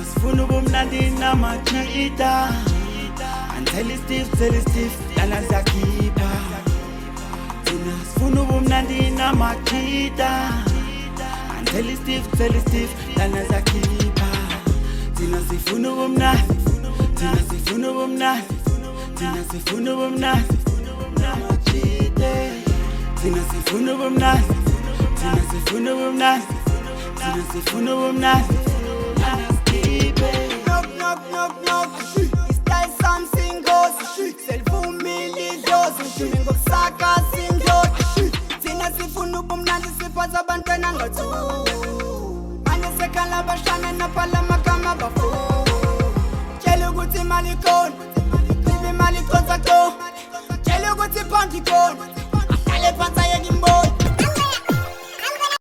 sifuna ubumnandi namachita Tell it stiff, lana zakipa Tina sifuna ubumnandi namachita Tell it stiff, lana zakipa Tina sifuna ubumnandi Tina sifuna ubumnandi Tina sifuna ubumnandi namachita Tina sifuna ubumnandi Tina sifuna ubumnandi Tina sifuna ubumnandi Saka sinjo Tina sifuna ubumnandi siphaza abantwana ngathu Manje sekhala bashana naphala magama bafu Tshela ukuthi imali ikhona